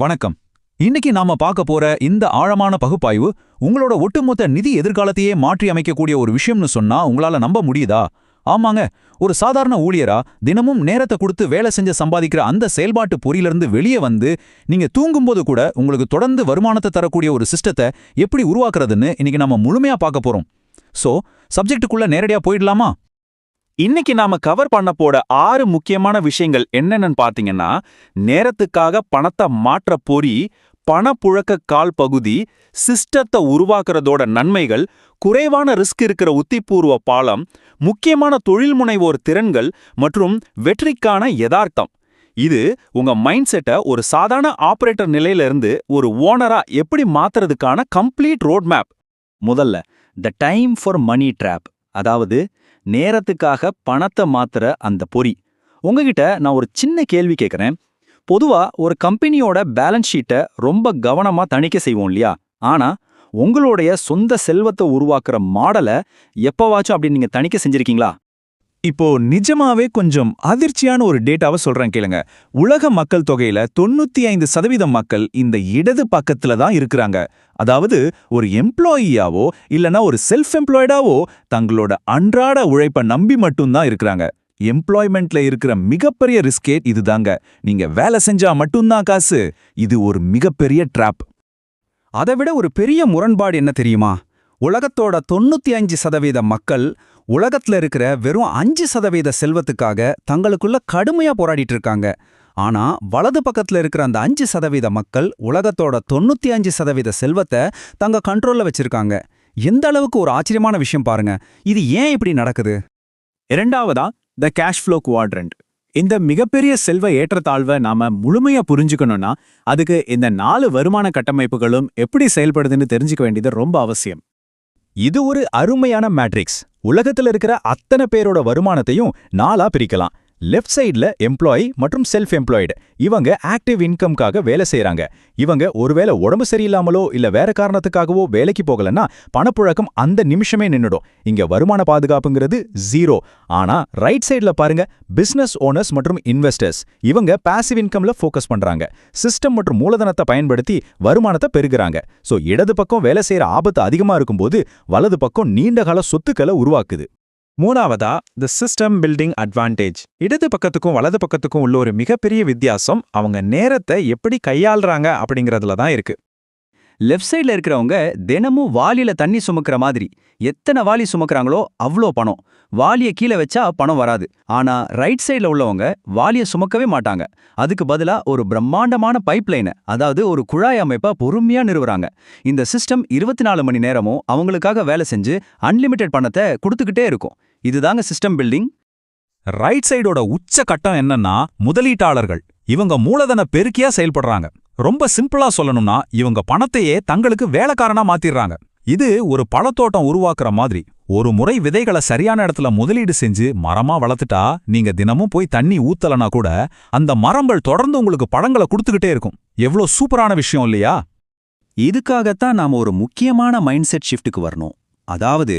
வணக்கம். இன்னைக்கு நாம பார்க்க போற இந்த ஆழமான பகுப்பாய்வு உங்களோட ஒட்டுமொத்த நிதி எதிர்காலத்தையே மாற்றி அமைக்கக்கூடிய ஒரு விஷயம்னு சொன்னா உங்களால நம்ப முடியுதா? ஆமாங்க. ஒரு சாதாரண ஊழியரா தினமும் நேரத்தை கொடுத்து வேலை செஞ்சு சம்பாதிக்கிற அந்த செயல்பாட்டு பொறியிலிருந்து வெளியே வந்து நீங்க தூங்கும்போது கூட உங்களுக்கு தொடர்ந்து வருமானத்தை தரக்கூடிய ஒரு சிஸ்டத்தை எப்படி உருவாக்குறதுன்னு இன்னைக்கு நாம முழுமையா பார்க்க போறோம். சோ சப்ஜெக்டுக்குள்ள நேரடியா போயிடலாமா? இன்னைக்கு நாம கவர் பண்ண போட 6 முக்கியமான விஷயங்கள் என்னென்னு பாத்தீங்கன்னா, நேரத்துக்காக பணத்தை மாற்ற பொறி, பணப்புழக்க கால் பகுதி, சிஸ்டத்தை உருவாக்குறதோட நன்மைகள், குறைவான ரிஸ்க் இருக்கிற உத்திபூர்வ பாலம், முக்கியமான தொழில் முனைவோர் திறன்கள் மற்றும் வெற்றிக்கான யதார்த்தம். இது உங்க மைண்ட் செட்டை ஒரு சாதாரண ஆபரேட்டர் நிலையில இருந்து ஒரு ஓனரா எப்படி மாத்துறதுக்கான கம்ப்ளீட் ரோட் மேப். முதல்ல the time for money trap, அதாவது நேரத்துக்காக பணத்தை மாத்துற அந்த பொறி. உங்ககிட்ட நான் ஒரு சின்ன கேள்வி கேட்குறேன். பொதுவா ஒரு கம்பெனியோட பேலன்ஸ் ஷீட்டை ரொம்ப கவனமா தணிக்கை செய்வோம் இல்லையா? ஆனா உங்களுடைய சொந்த செல்வத்தை உருவாக்குற மாடலை எப்பவாச்சும் அப்படி நீங்க தணிக்கை செஞ்சிருக்கீங்களா? இப்போ நிஜமாவே கொஞ்சம் அதிர்ச்சியான ஒரு டேட்டாவை சொல்றேன் கேளுங்க. உலக மக்கள் தொகையில 95% மக்கள் இந்த இடது பக்கத்துல தான் இருக்கிறாங்க. அதாவது ஒரு எம்ப்ளாயியாவோ இல்லனா ஒரு செல்ஃப் எம்ப்ளாய்டாவோ தங்களோட அன்றாட உழைப்பை நம்பி மட்டும்தான் இருக்கிறாங்க. எம்ப்ளாய்மெண்ட்ல இருக்கிற மிகப்பெரிய ரிஸ்கே இதுதாங்க. நீங்க வேலை செஞ்சா மட்டும்தான் காசு. இது ஒரு மிகப்பெரிய ட்ராப். அதை விட ஒரு பெரிய முரண்பாடு என்ன தெரியுமா? உலகத்தோட 95% மக்கள் உலகத்துல இருக்கிற வெறும் 5% செல்வத்துக்காக தங்களுக்குள்ள கடுமையா போராடிட்டு இருக்காங்க. ஆனா வலது பக்கத்துல இருக்கிற அந்த 5% மக்கள் உலகத்தோட 95% செல்வத்தை தங்க கண்ட்ரோல்ல வச்சிருக்காங்க. எந்த அளவுக்கு ஒரு ஆச்சரியமான விஷயம் பாருங்க. இது ஏன் இப்படி நடக்குது? இரண்டாவதா த கேஷ் ஃப்ளோ குவாட்ரண்ட். இந்த மிகப்பெரிய செல்வ ஏற்றத்தாழ்வை நாம முழுமையா புரிஞ்சுக்கணும்னா அதுக்கு இந்த 4 வருமான கட்டமைப்புகளும் எப்படி செயல்படுதுன்னு தெரிஞ்சுக்க வேண்டியது ரொம்ப அவசியம். இது ஒரு அருமையான மேட்ரிக்ஸ். உலகத்துல இருக்கிற அத்தனை பேரோட வருமானத்தையும் 4ஆ பிரிக்கலாம். லெஃப்ட் சைடுல எம்ப்ளாயி மற்றும் செல்ஃப் எம்ப்ளாய்டு. இவங்க ஆக்டிவ் இன்கம்காக வேலை செய்யறாங்க. இவங்க ஒருவேளை உடம்பு சரியில்லாமலோ இல்ல வேற காரணத்துக்காகவோ வேலைக்கு போகலன்னா பணப்புழக்கம் அந்த நிமிஷமே நின்னுடும். இங்க வருமான பாதுகாப்புங்கிறது 0. ஆனா ரைட் சைடுல பாருங்க, பிசினஸ் ஓனர்ஸ் மற்றும் இன்வெஸ்டர்ஸ். இவங்க பாசிவ் இன்கம்ல ஃபோக்கஸ் பண்றாங்க. சிஸ்டம் மற்றும் மூலதனத்தை பயன்படுத்தி வருமானத்தை பெருகுறாங்க. சோ இடது பக்கம் வேலை செய்யற ஆபத்து அதிகமா இருக்கும்போது வலது பக்கம் நீண்டகால சொத்துக்களை உருவாக்குது. மூணாவதா தி சிஸ்டம் பில்டிங் அட்வான்டேஜ். இடது பக்கத்துக்கும் வலது பக்கத்துக்கும் உள்ள ஒரு மிகப்பெரிய வித்தியாசம் அவங்க நேரத்தை எப்படி கையாளுறாங்க அப்படிங்கறதுல தான் இருக்கு. லெஃப்ட் சைட்ல இருக்கிறவங்க தினமும் வாளியில தண்ணி சுமக்கிற மாதிரி எத்தனை வாளி சுமக்கிறாங்களோ அவ்வளோ பணம். வாளியை கீழே வச்சா பணம் வராது. ஆனா ரைட் சைட்ல உள்ளவங்க வாளியை சுமக்கவே மாட்டாங்க. அதுக்கு பதிலா ஒரு பிரம்மாண்டமான பைப்லைனை, அதாவது ஒரு குழாய் அமைப்பை பொறுமையா நிறுவுறாங்க. இந்த சிஸ்டம் 24 மணி நேரமும் அவங்களுக்காக வேலை செஞ்சு அன்லிமிட்டெட் பணத்தை கொடுத்துக்கிட்டே இருக்கும். இதுதாங்க சிஸ்டம் பில்டிங். ரைட் சைடோட உச்ச கட்டம் என்னன்னா முதலீட்டாளர்கள். இவங்க மூலதன பெருக்கியா செயல்படுறாங்க. ரொம்ப சிம்பிளா சொல்லணும்னா இவங்க பணத்தையே தங்களுக்கு வேலைக்காரனா மாத்திடுறாங்க. இது ஒரு பழத்தோட்டம் உருவாக்குற மாதிரி. ஒரு முறை விதைகளை சரியான இடத்துல முதலீடு செஞ்சு மரமா வளர்த்துட்டா நீங்க தினமும் போய் தண்ணி ஊத்தலனா கூட அந்த மரங்கள் தொடர்ந்து உங்களுக்கு பழங்களை கொடுத்துக்கிட்டே இருக்கும். எவ்வளோ சூப்பரான விஷயம் இல்லையா? இதுக்காகத்தான் நாம ஒரு முக்கியமான மைண்ட் செட் ஷிஃப்ட்டுக்கு வரணும். அதாவது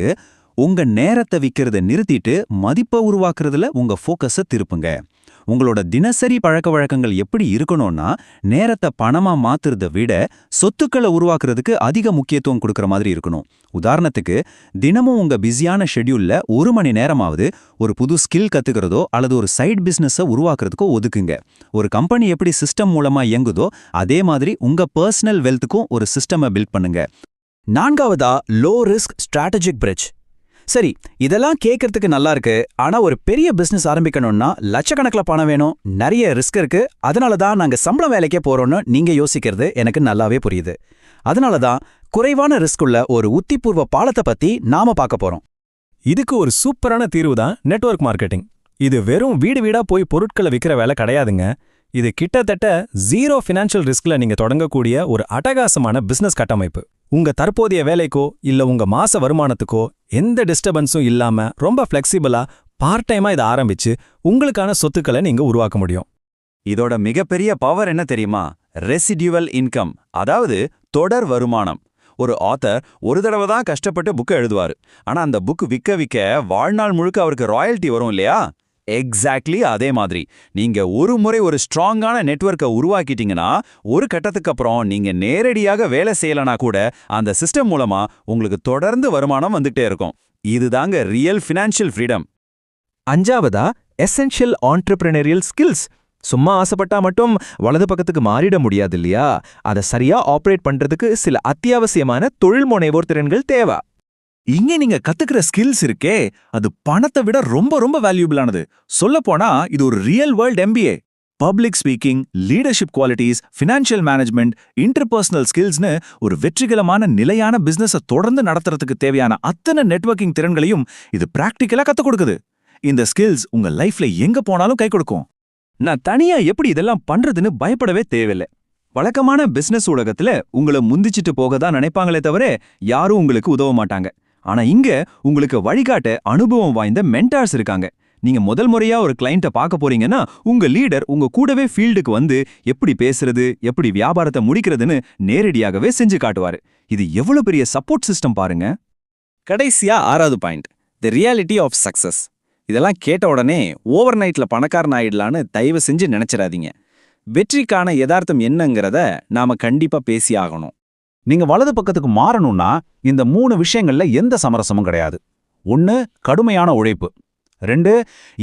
உங்க நேரத்தை விற்கிறத நிறுத்திட்டு மதிப்பை உருவாக்குறதுல உங்க ஃபோக்கஸை திருப்புங்க. உங்களோட தினசரி பழக்க வழக்கங்கள் எப்படி இருக்கணும்னா, நேரத்தை பணமா மாத்துறதை விட சொத்துக்களை உருவாக்குறதுக்கு அதிக முக்கியத்துவம் கொடுக்கற மாதிரி இருக்கணும். உதாரணத்துக்கு, தினமும் உங்க பிஸியான ஷெட்யூல்ல 1 மணி நேரமாவது ஒரு புது ஸ்கில் கத்துக்கிறதோ அல்லது ஒரு சைட் பிசினஸை உருவாக்குறதுக்கோ ஒதுக்குங்க. ஒரு கம்பெனி எப்படி சிஸ்டம் மூலமா இயங்குதோ அதே மாதிரி உங்க பர்சனல் வெல்த்துக்கும் ஒரு சிஸ்டமை பில்ட் பண்ணுங்க. நான்காவதா லோ ரிஸ்க் ஸ்ட்ராட்டஜிக் பிரிட்ஜ். சரி, இதெல்லாம் கேட்கறதுக்கு நல்லா இருக்கு. ஆனா ஒரு பெரிய பிசினஸ் ஆரம்பிக்கணும்னா லட்சக்கணக்கில் பணம் வேணும், நிறைய ரிஸ்க் இருக்கு. அதனால தான் நாங்க சம்பள வேலைக்கே போறோம்னு நீங்க யோசிக்கிறது எனக்கு நல்லாவே புரியுது. அதனால தான் குறைவான ரிஸ்க் உள்ள ஒரு உத்திபூர்வ பாலத்தை பத்தி நாம பார்க்க போறோம். இதுக்கு ஒரு சூப்பரான தீர்வு தான் நெட்வொர்க் மார்க்கெட்டிங். இது வெறும் வீடு வீடா போய் பொருட்களை விற்கிற வேலை கிடையாதுங்க. இது கிட்டத்தட்ட 0 ஃபினான்ஷியல் ரிஸ்க்ல நீங்க தொடங்கக்கூடிய ஒரு அட்டகாசமான பிசினஸ் கட்டமைப்பு. உங்க தற்போதைய வேலைக்கோ இல்ல உங்க மாச வருமானத்துக்கோ எந்த டிஸ்டர்பன்ஸும் இல்லாம ரொம்ப ஃபிளெக்சிபிளா பார்ட் டைமா இதை ஆரம்பிச்சு உங்களுக்கான சொத்துக்களை நீங்க உருவாக்க முடியும். இதோட மிகப்பெரிய பவர் என்ன தெரியுமா? ரெசிடியூவல் இன்கம், அதாவது தொடர் வருமானம். ஒரு ஆத்தர் ஒரு தடவை தான் கஷ்டப்பட்டு புக்கை எழுதுவாரு. ஆனா அந்த புக் விற்க வாழ்நாள் முழுக்க அவருக்கு ராயல்ட்டி வரும் இல்லையா? எக்ஸாக்ட்லி அதே மாதிரி. நீங்க ஒரு முறை ஒரு ஸ்ட்ராங்கான நெட்வொர்க்கை உருவாக்கிட்டீங்கன்னா, ஒரு கட்டத்துக்கு அப்புறம் நீங்க நேரடியாக வேலை செய்யலனா கூட அந்த சிஸ்டம் மூலமா உங்களுக்கு தொடர்ந்து வருமானம் வந்துட்டே இருக்கும். இதுதாங்க ரியல் ஃபினான்ஷியல் ஃப்ரீடம். 5வதா எசென்ஷியல் ஆண்டர்பிரினரியல் ஸ்கில்ஸ். சும்மா ஆசைப்பட்டா மட்டும் வலது பக்கத்துக்கு மாறிட முடியாது இல்லையா? அதை சரியா ஆப்ரேட் பண்றதுக்கு சில அத்தியாவசியமான தொழில் முனைவோர் திறன்கள் தேவை. இங்க நீங்க கத்துக்கிற ஸ்கில்ஸ் இருக்கே, அது பணத்தை விட ரொம்ப ரொம்ப வேல்யூபிளானது. சொல்லப்போனா இது ஒரு real world MBA. Public speaking, leadership qualities, financial management, interpersonal ஸ்கில்ஸ்னு ஒரு வெற்றிகரமான நிலையான பிசினஸை தொடர்ந்து நடத்துறதுக்கு தேவையான அத்தனை நெட்வொர்க்கிங் திறன்களையும் இது பிராக்டிக்கலா கத்துக் கொடுக்குது. இந்த ஸ்கில்ஸ் உங்க லைஃப்ல எங்க போனாலும் கை கொடுக்கும். நான் தனியா எப்படி இதெல்லாம் பண்றதுன்னு பயப்படவே தேவையில்லை. வழக்கமான பிசினஸ் உலகத்துல உங்களை முந்திச்சிட்டு போக தான் நினைப்பாங்களே தவிர யாரும் உங்களுக்கு உதவ மாட்டாங்க. ஆனா இங்க உங்களுக்கு வழிகாட்ட அனுபவம் வாய்ந்த மென்டார்ஸ் இருக்காங்க. நீங்க முதல் முறையா ஒரு கிளையண்ட்டை பார்க்க போறீங்கன்னா உங்க லீடர் உங்க கூடவே ஃபீல்டுக்கு வந்து எப்படி பேசுறது, எப்படி வியாபாரத்தை முடிக்கிறதுன்னு நேரடியாகவே செஞ்சு காட்டுவாரு. இது எவ்வளவு பெரிய சப்போர்ட் சிஸ்டம் பாருங்க. கடைசியா 6வது point, the reality of success. இதெல்லாம் கேட்ட உடனே ஓவர் நைட்ல பணக்காரன் ஆயிடலான்னு தயவு செஞ்சு நினைச்சிடாதீங்க. வெற்றிக்கான யதார்த்தம் என்னங்கிறத நாம கண்டிப்பா பேசி ஆகணும். நீங்க வலது பக்கத்துக்கு மாறணும்னா இந்த 3 விஷயங்கள்ல எந்த சமரசமும் கிடையாது. 1 கடுமையான உழைப்பு, 2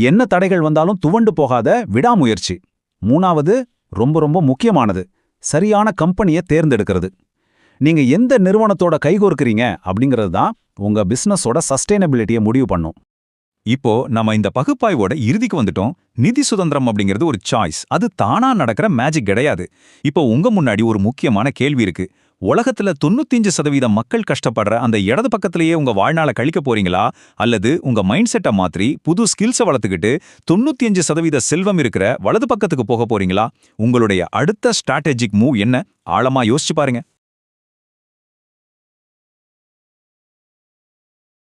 என்ன தடைகள் வந்தாலும் துவண்டு போகாத விடாமுயற்சி, 3வது ரொம்ப ரொம்ப முக்கியமானது சரியான கம்பெனியை தேர்ந்தெடுக்கிறது. நீங்க எந்த நிறுவனத்தோட கைகோர்க்கிறீங்க அப்படிங்கிறது தான் உங்க பிசினஸோட சஸ்டைனபிலிட்டியை முடிவு பண்ணும். இப்போ நம்ம இந்த பகுப்பாய்வோட இறுதிக்கு வந்துட்டோம். நிதி சுதந்திரம் அப்படிங்கிறது ஒரு சாய்ஸ், அது தானா நடக்கிற மேஜிக் கிடையாது. இப்போ உங்க முன்னாடி ஒரு முக்கியமான கேள்வி இருக்கு. உலகத்துல 95% மக்கள் கஷ்டப்படுற அந்த இடது பக்கத்திலேயே உங்க வாழ்நாளை கழிக்க போறீங்களா, அல்லது உங்க மைண்ட் செட்டை மாற்றி புது ஸ்கில்ஸை வளர்த்துக்கிட்டு 95% செல்வம் இருக்கிற வலது பக்கத்துக்கு போக போறீங்களா? உங்களுடைய அடுத்த ஸ்ட்ராட்டஜிக் மூவ் என்ன? ஆழமா யோசிச்சு பாருங்க.